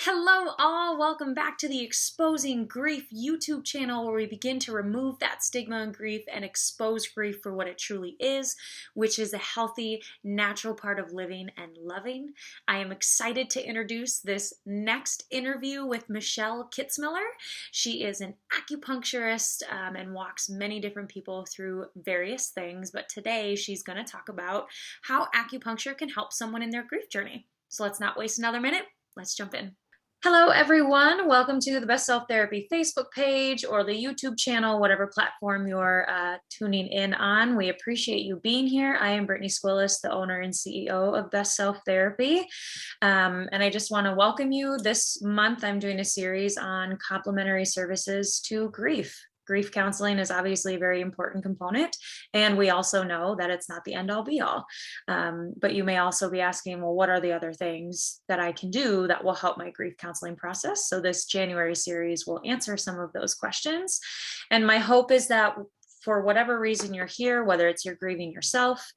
Hello all, welcome back to the Exposing Grief YouTube channel where we begin to remove that stigma on grief and expose grief for what it truly is, which is a healthy, natural part of living and loving. I am excited to introduce this next interview with Michelle Kitsmiller. She is an acupuncturist and walks many different people through various things, but today she's going to talk about how acupuncture can help someone in their grief journey. So let's not waste another minute. Let's jump in. Hello, everyone. Welcome to the Best Self Therapy Facebook page or the YouTube channel, whatever platform you're tuning in on. We appreciate you being here. I am Brittany Squillis, the owner and CEO of Best Self Therapy. And I just want to welcome you. This month, I'm doing a series on complementary services to grief. Grief counseling is obviously a very important component, and we also know that it's not the end-all be-all. But you may also be asking, well, what are the other things that I can do that will help my grief counseling process? So this January series will answer some of those questions. And my hope is that for whatever reason you're here, whether it's you're grieving yourself,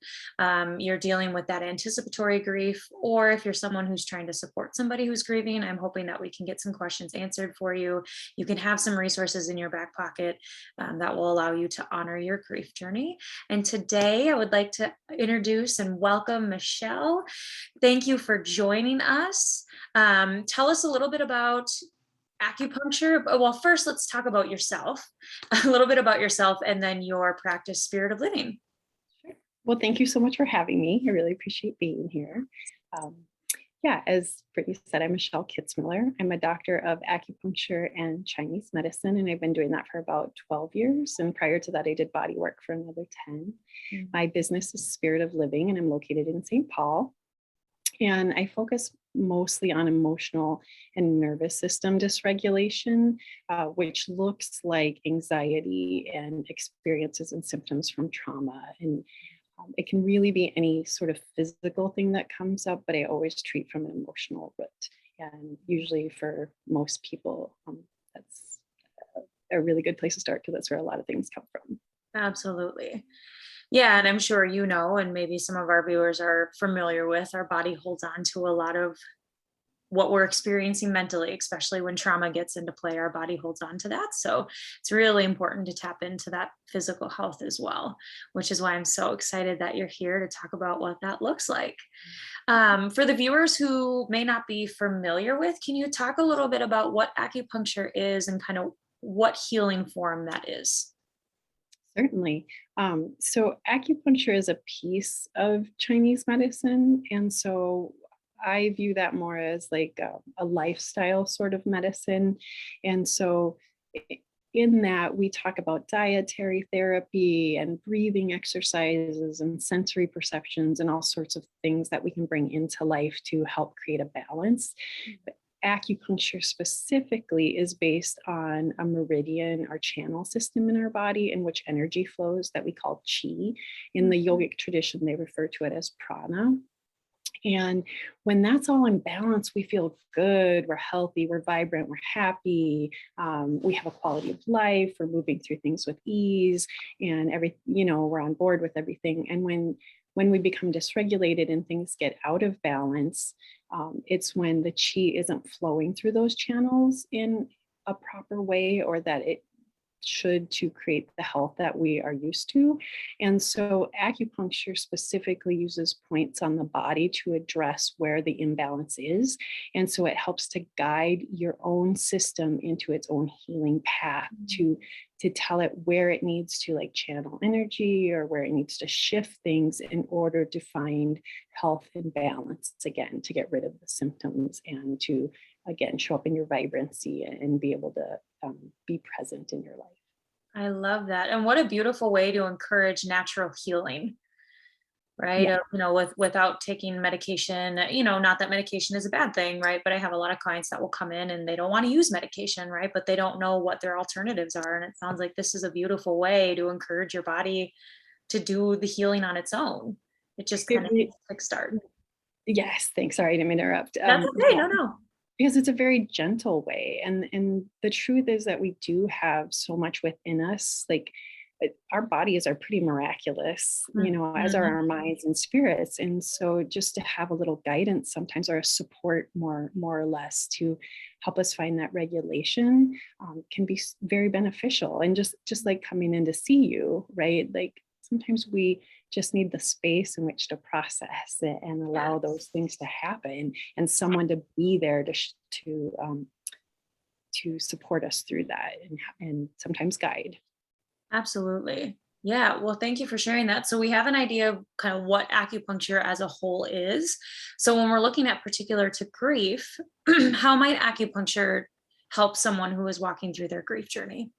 you're dealing with that anticipatory grief, or if you're someone who's trying to support somebody who's grieving, I'm hoping that we can get some questions answered for you. You can have some resources in your back pocket that will allow you to honor your grief journey. And today I would like to introduce and welcome Michelle. Thank you for joining us. Tell us a little bit about acupuncture. Well, first, let's talk about yourself, a little bit about yourself, and then your practice, Spirit of Living. Sure. Well, thank you so much for having me. I really appreciate being here. As Brittany said, I'm Michelle Kitsmiller. I'm a doctor of acupuncture and Chinese medicine, and I've been doing that for about 12 years. And prior to that, I did body work for another 10. My business is Spirit of Living, and I'm located in St. Paul. And I focus mostly on emotional and nervous system dysregulation, which looks like anxiety and experiences and symptoms from trauma. And it can really be any sort of physical thing that comes up, but I always treat from an emotional root. And usually for most people, that's a really good place to start because that's where a lot of things come from. Absolutely. Yeah, and I'm sure you know, and maybe some of our viewers are familiar with, our body holds on to a lot of what we're experiencing mentally, especially when trauma gets into play, our body holds on to that. So it's really important to tap into that physical health as well, which is why I'm so excited that you're here to talk about what that looks like. For the viewers who may not be familiar with, can you talk a little bit about what acupuncture is and kind of what healing form that is? Certainly. So acupuncture is a piece of Chinese medicine. And so I view that more as like a lifestyle sort of medicine. And so in that, we talk about dietary therapy and breathing exercises and sensory perceptions and all sorts of things that we can bring into life to help create a balance. But acupuncture specifically is based on a meridian or channel system in our body in which energy flows that we call qi. In the yogic tradition, they refer to it as prana. And when that's all in balance, we feel good, we're healthy, we're vibrant, we're happy, we have a quality of life, we're moving through things with ease, and we're on board with everything. And when we become dysregulated and things get out of balance, it's when the qi isn't flowing through those channels in a proper way, or that it should, to create the health that we are used to. And so acupuncture specifically uses points on the body to address where the imbalance is. And so it helps to guide your own system into its own healing path, to tell it where it needs to like channel energy or where it needs to shift things in order to find health and balance again, to get rid of the symptoms and to again show up in your vibrancy and be able to be present in your life. I love that. And what a beautiful way to encourage natural healing, right? Yeah. Without taking medication, not that medication is a bad thing, right? But I have a lot of clients that will come in and they don't want to use medication, right? But they don't know what their alternatives are. And it sounds like this is a beautiful way to encourage your body to do the healing on its own. It just kind of needs a quick start. Yes, thanks. Sorry, I didn't mean to interrupt. That's okay. No. Because it's a very gentle way. And the truth is that we do have so much within us. Like our bodies are pretty miraculous, as are Mhm. our minds and spirits. And so just to have a little guidance sometimes, or a support more or less, to help us find that regulation, can be very beneficial. And just like coming in to see you, right? Like sometimes we just need the space in which to process it and allow those Yes. things to happen, and someone to be there to support us through that, and sometimes guide. Absolutely. Yeah. Well, thank you for sharing that. So we have an idea of kind of what acupuncture as a whole is. So when we're looking at particular to grief, how might acupuncture help someone who is walking through their grief journey?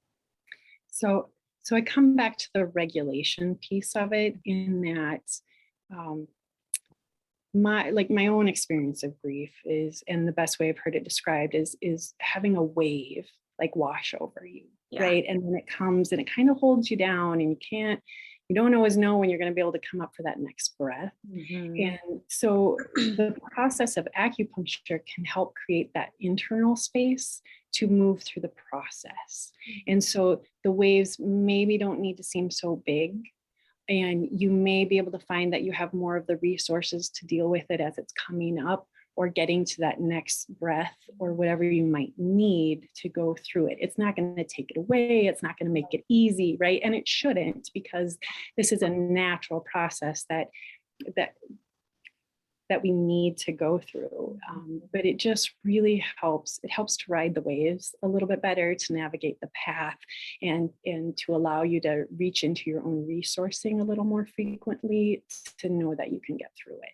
So so I come back to the regulation piece of it, in that, um, my own experience of grief is, and the best way I've heard it described is having a wave like wash over you, Yeah. right? And when it comes and it kind of holds you down, and you don't always know when you're going to be able to come up for that next breath. Mhm. And so the process of acupuncture can help create that internal space to move through the process. And so the waves maybe don't need to seem so big. And you may be able to find that you have more of the resources to deal with it as it's coming up, or getting to that next breath, or whatever you might need to go through it. It's not going to take it away. It's not going to make it easy, right? And it shouldn't, because this is a natural process that that we need to go through. But it just really helps. It helps to ride the waves a little bit better, to navigate the path, and to allow you to reach into your own resourcing a little more frequently, to know that you can get through it.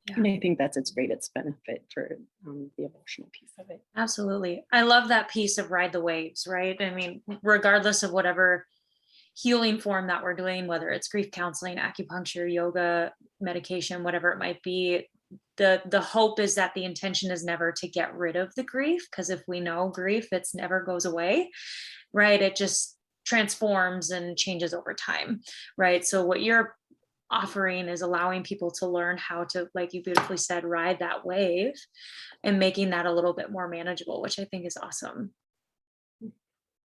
Yeah. And I think that's its greatest benefit for the emotional piece of it. Absolutely. I love that piece of ride the waves, right? I mean, regardless of whatever healing form that we're doing, whether it's grief counseling, acupuncture, yoga, medication, whatever it might be, the hope is that the intention is never to get rid of the grief, because if we know grief, it's never goes away, right? It just transforms and changes over time, right? So what you're offering is allowing people to learn how to, like you beautifully said, ride that wave and making that a little bit more manageable, which I think is awesome.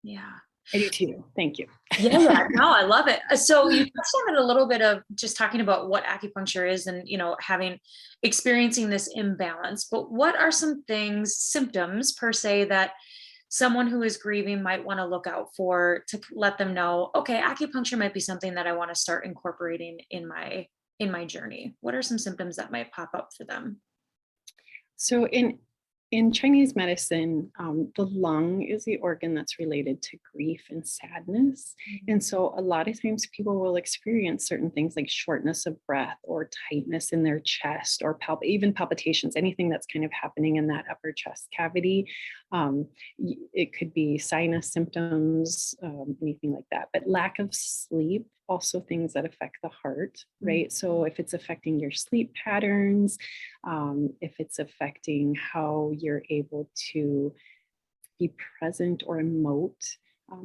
Yeah. I do too. Thank you. Yeah, yeah. No, I love it. So you touched on it a little bit of just talking about what acupuncture is and, having experiencing this imbalance. But what are some things, symptoms per se, that someone who is grieving might want to look out for to let them know, okay, acupuncture might be something that I want to start incorporating in my journey. What are some symptoms that might pop up for them? So in Chinese medicine, the lung is the organ that's related to grief and sadness. And so a lot of times people will experience certain things like shortness of breath, or tightness in their chest, or even palpitations, anything that's kind of happening in that upper chest cavity. It could be sinus symptoms, anything like that. But lack of sleep, also things that affect the heart, Mhm. right? So if it's affecting your sleep patterns, if it's affecting how you're able to be present or emote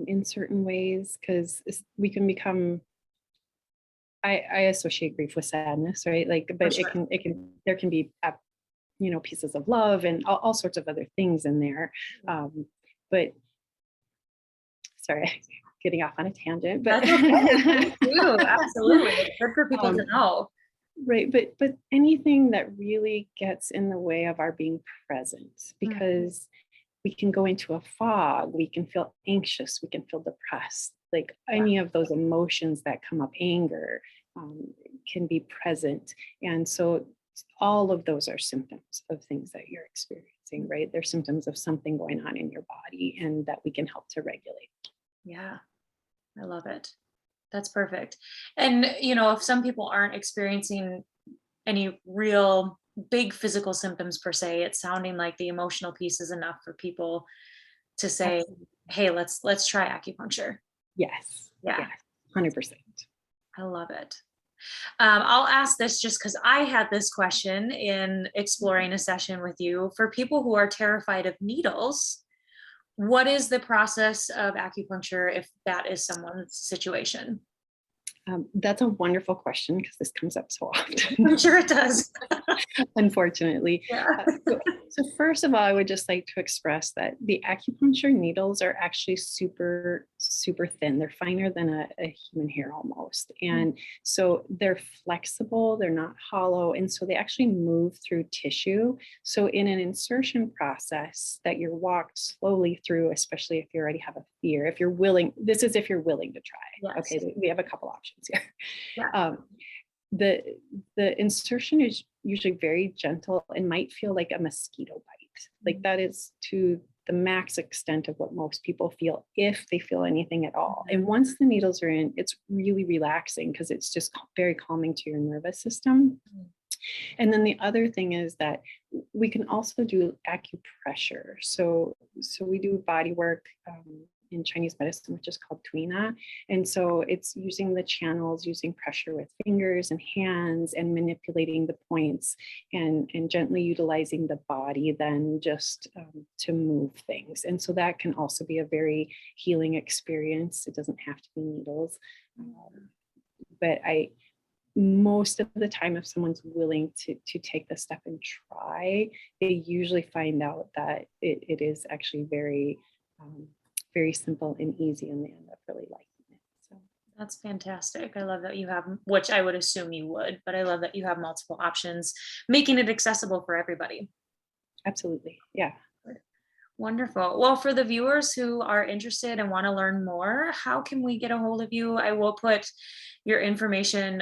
in certain ways, because we can become. I associate grief with sadness, right? Like, For but sure. there can be pieces of love and all sorts of other things in there. But sorry, getting off on a tangent, but That's okay. Please do. Absolutely. It's good for people to um, know. right, but anything that really gets in the way of our being present, Mm. because we can go into a fog, we can feel anxious, we can feel depressed, like Yeah. any of those emotions that come up, anger, can be present. And so all of those are symptoms of things that you're experiencing, right? They're symptoms of something going on in your body, and that we can help to regulate. Yeah. I love it. That's perfect. And, if some people aren't experiencing any real big physical symptoms per se, it's sounding like the emotional piece is enough for people to say, Absolutely. hey, let's try acupuncture. Yes, Yeah. yes, 100%. I love it. I'll ask this just because I had this question in exploring a session with you. For people who are terrified of needles, what is the process of acupuncture if that is someone's situation? That's a wonderful question, because this comes up so I'm often, sure it does. unfortunately. Yeah. So, So first of all, I would just like to express that the acupuncture needles are actually super, super thin. They're finer than a human hair almost. And so they're flexible, they're not hollow. And so they actually move through tissue. So in an insertion process that you're walked slowly through, especially if you already have a fear, if you're willing, this is if you're willing to try. Yes. Okay, we have a couple options here. Yeah. The the insertion is usually very gentle and might feel like a mosquito bite. Like that is to the max extent of what most people feel, if they feel anything at all. And once the needles are in, it's really relaxing because it's just very calming to your nervous system. And then the other thing is that we can also do acupressure. So we do body work in Chinese medicine, which is called tuina. And so it's using the channels, using pressure with fingers and hands and manipulating the points and gently utilizing the body then just to move things. And so that can also be a very healing experience. It doesn't have to be needles. But most of the time, if someone's willing to take the step and try, they usually find out that it is actually very, very simple and easy, and they end up really liking it. So That's fantastic. I love that you have, which I would assume you would, but I love that you have multiple options, making it accessible for everybody. absolutely, yeah. Wonderful. Well, for the viewers who are interested and want to learn more, how can we get a hold of you? I will put your information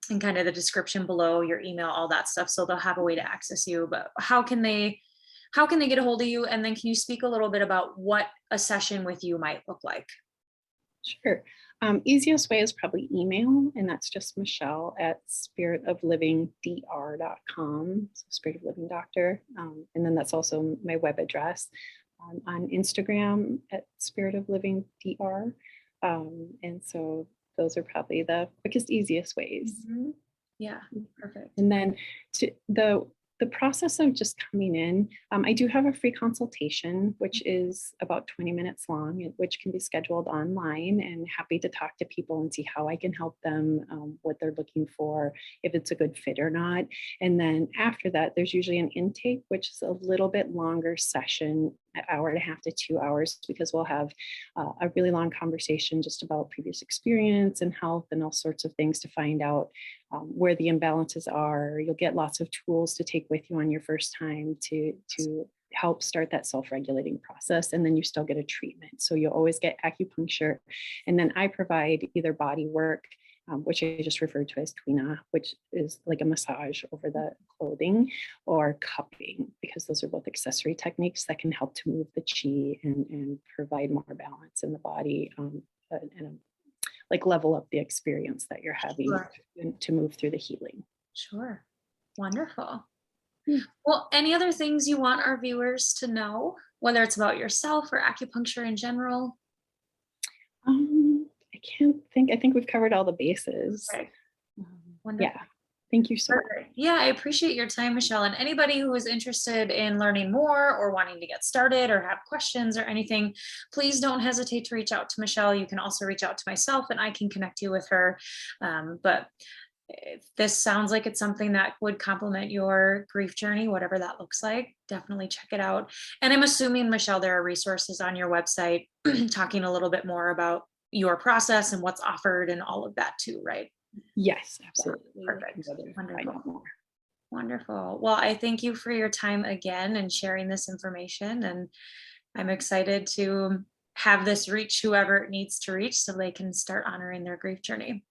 in kind of the description below, your email, all that stuff, so they'll have a way to access you. But how can they get a hold of you? And then can you speak a little bit about what a session with you might look like? Sure. Easiest way is probably email, and that's just Michelle at spiritoflivingdr.com. So Spirit of Living Doctor. And then that's also my web address. On Instagram at Spirit of Living DR. And so those are probably the quickest, easiest ways. Mhm. Yeah, perfect. And then to the process of just coming in, I do have a free consultation, which is about 20 minutes long, which can be scheduled online, and happy to talk to people and see how I can help them, what they're looking for, if it's a good fit or not. And then after that, there's usually an intake, which is a little bit longer session, an hour and a half to 2 hours, because we'll have a really long conversation just about previous experience and health and all sorts of things to find out where the imbalances are. You'll get lots of tools to take with you on your first time to help start that self-regulating process. And then you still get a treatment. So you'll always get acupuncture. And then I provide either body work, which I just referred to as tuina, which is like a massage over the clothing, or cupping, because those are both accessory techniques that can help to move the chi and provide more balance in the body, and like level up the experience that you're having Sure. to move through the healing. Sure. Wonderful. Hmm. Well, any other things you want our viewers to know, whether it's about yourself or acupuncture in general? I can't think. I think we've covered all the bases. Right. Yeah. Wonderful. Thank you so much. Perfect. Yeah, I appreciate your time, Michelle. And anybody who is interested in learning more or wanting to get started or have questions or anything, please don't hesitate to reach out to Michelle. You can also reach out to myself and I can connect you with her. But if this sounds like it's something that would complement your grief journey, whatever that looks like, definitely check it out. And I'm assuming, Michelle, there are resources on your website talking a little bit more about your process and what's offered and all of that too, right? Yes, absolutely. Perfect. Find Wonderful. out more. Wonderful. Well, I thank you for your time again and sharing this information. And I'm excited to have this reach whoever it needs to reach so they can start honoring their grief journey.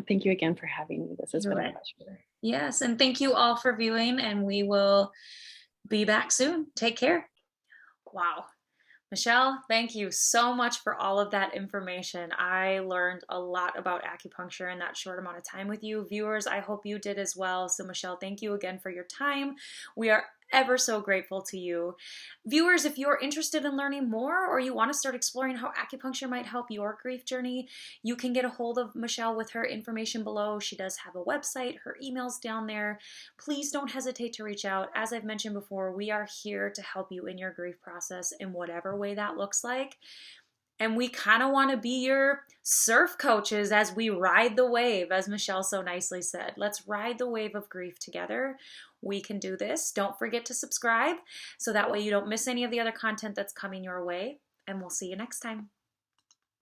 Thank you again for having me. This has You're been a right. pleasure. Yes. And thank you all for viewing, and we will be back soon. Take care. Wow. Michelle, thank you so much for all of that information. I learned a lot about acupuncture in that short amount of time with you. Viewers, I hope you did as well. So Michelle, thank you again for your time. We are ever so grateful to you. Viewers, if you're interested in learning more or you want to start exploring how acupuncture might help your grief journey, you can get a hold of Michelle with her information below. She does have a website, her email's down there. Please don't hesitate to reach out. As I've mentioned before, we are here to help you in your grief process in whatever way that looks like. And we kind of want to be your surf coaches as we ride the wave, as Michelle so nicely said. Let's ride the wave of grief together. We can do this. Don't forget to subscribe so that way you don't miss any of the other content that's coming your way. And we'll see you next time.